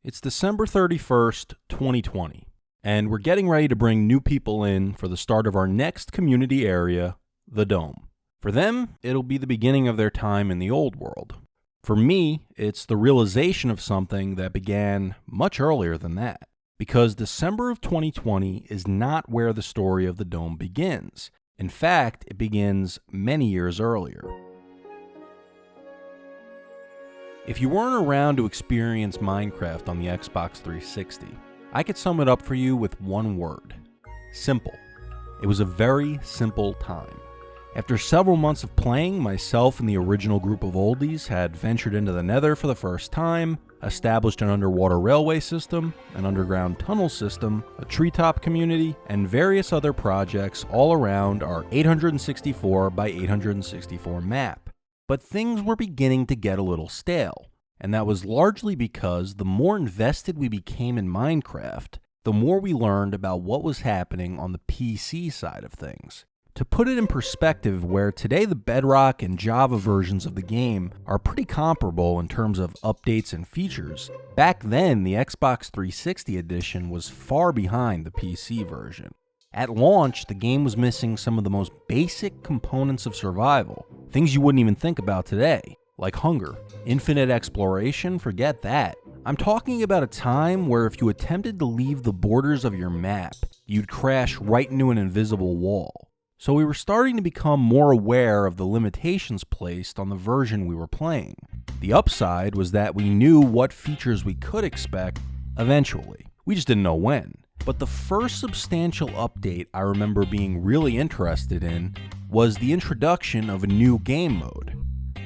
It's December 31st, 2020, and we're getting ready to bring new people in for the start of our next community area, the Dome. For them, it'll be the beginning of their time in the old world. For me, it's the realization of something that began much earlier than that, because December of 2020 is not where the story of the Dome begins. In fact, it begins many years earlier. If you weren't around to experience Minecraft on the Xbox 360, I could sum it up for you with one word: simple. It was a very simple time. After several months of playing, myself and the original group of oldies had ventured into the Nether for the first time, established an underwater railway system, an underground tunnel system, a treetop community, and various other projects all around our 864 by 864 map. But things were beginning to get a little stale, and that was largely because the more invested we became in Minecraft, the more we learned about what was happening on the PC side of things. To put it in perspective, where today the Bedrock and Java versions of the game are pretty comparable in terms of updates and features, back then the Xbox 360 edition was far behind the PC version. At launch, the game was missing some of the most basic components of survival, things you wouldn't even think about today, like hunger. Infinite exploration, forget that. I'm talking about a time where if you attempted to leave the borders of your map, you'd crash right into an invisible wall. So we were starting to become more aware of the limitations placed on the version we were playing. The upside was that we knew what features we could expect eventually. We just didn't know when. But the first substantial update I remember being really interested in was the introduction of a new game mode,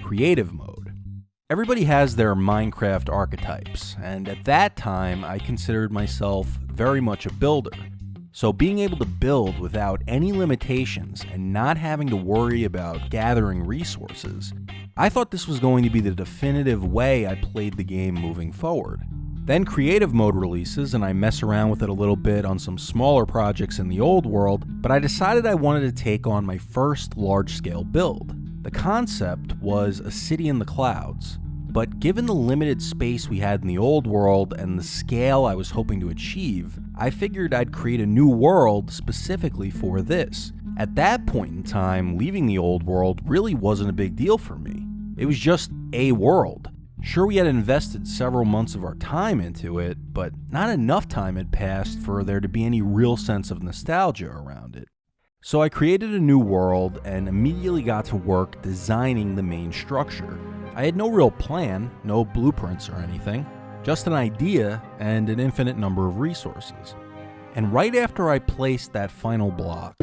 creative mode. Everybody has their Minecraft archetypes, and at that time I considered myself very much a builder. So being able to build without any limitations and not having to worry about gathering resources, I thought this was going to be the definitive way I played the game moving forward. Then creative mode releases and I mess around with it a little bit on some smaller projects in the old world, but I decided I wanted to take on my first large-scale build. The concept was a city in the clouds, but given the limited space we had in the old world and the scale I was hoping to achieve, I figured I'd create a new world specifically for this. At that point in time, leaving the old world really wasn't a big deal for me. It was just a world. Sure, we had invested several months of our time into it, but not enough time had passed for there to be any real sense of nostalgia around it. So I created a new world and immediately got to work designing the main structure. I had no real plan, no blueprints or anything, just an idea and an infinite number of resources. And right after I placed that final block,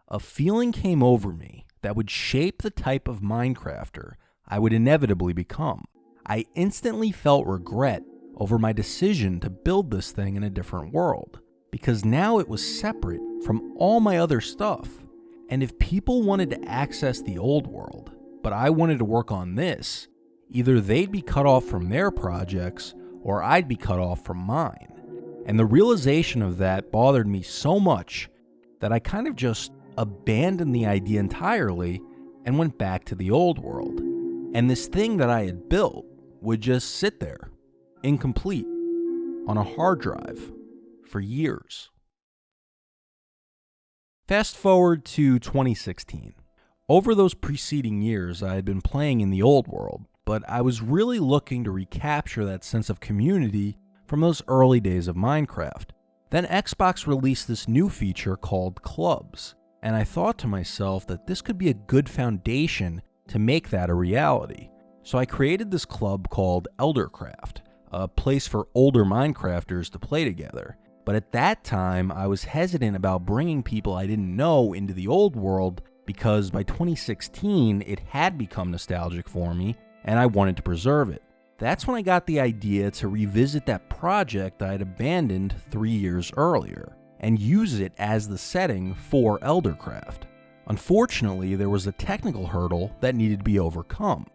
a feeling came over me that would shape the type of Minecrafter I would inevitably become. I instantly felt regret over my decision to build this thing in a different world, because now it was separate from all my other stuff. And if people wanted to access the old world, but I wanted to work on this, either they'd be cut off from their projects or I'd be cut off from mine. And the realization of that bothered me so much that I kind of just abandoned the idea entirely and went back to the old world. And this thing that I had built would just sit there, incomplete, on a hard drive for years. Fast forward to 2016. Over those preceding years, I had been playing in the old world, but I was really looking to recapture that sense of community from those early days of Minecraft. Then Xbox released this new feature called Clubs, and I thought to myself that this could be a good foundation to make that a reality. So I created this club called Eldercraft, a place for older Minecrafters to play together. But at that time, I was hesitant about bringing people I didn't know into the old world because by 2016, it had become nostalgic for me and I wanted to preserve it. That's when I got the idea to revisit that project I had abandoned 3 years earlier and use it as the setting for Eldercraft. Unfortunately, there was a technical hurdle that needed to be overcome.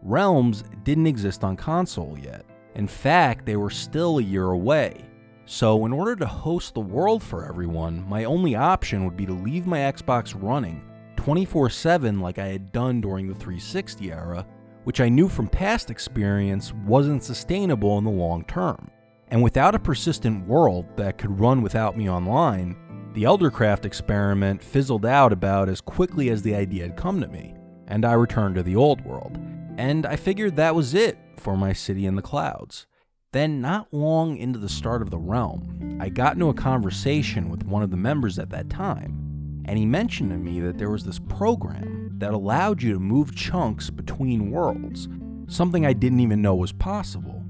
Realms didn't exist on console yet. In fact, they were still a year away. So in order to host the world for everyone, my only option would be to leave my Xbox running 24/7 like I had done during the 360 era, which I knew from past experience wasn't sustainable in the long term. And without a persistent world that could run without me online, the Eldercraft experiment fizzled out about as quickly as the idea had come to me, and I returned to the old world. And I figured that was it for my city in the clouds. Then, not long into the start of the realm, I got into a conversation with one of the members at that time, and he mentioned to me that there was this program that allowed you to move chunks between worlds, something I didn't even know was possible.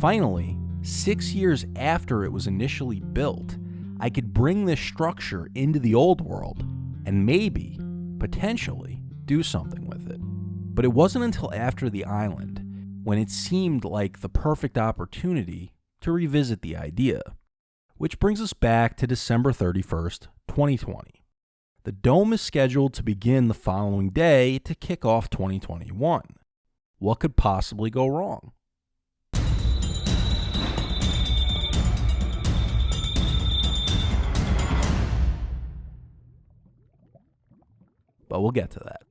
Finally, 6 years after it was initially built, I could bring this structure into the old world and maybe, potentially, do something with it. But it wasn't until after the island when it seemed like the perfect opportunity to revisit the idea. Which brings us back to December 31st, 2020. The Dome is scheduled to begin the following day to kick off 2021. What could possibly go wrong? But we'll get to that.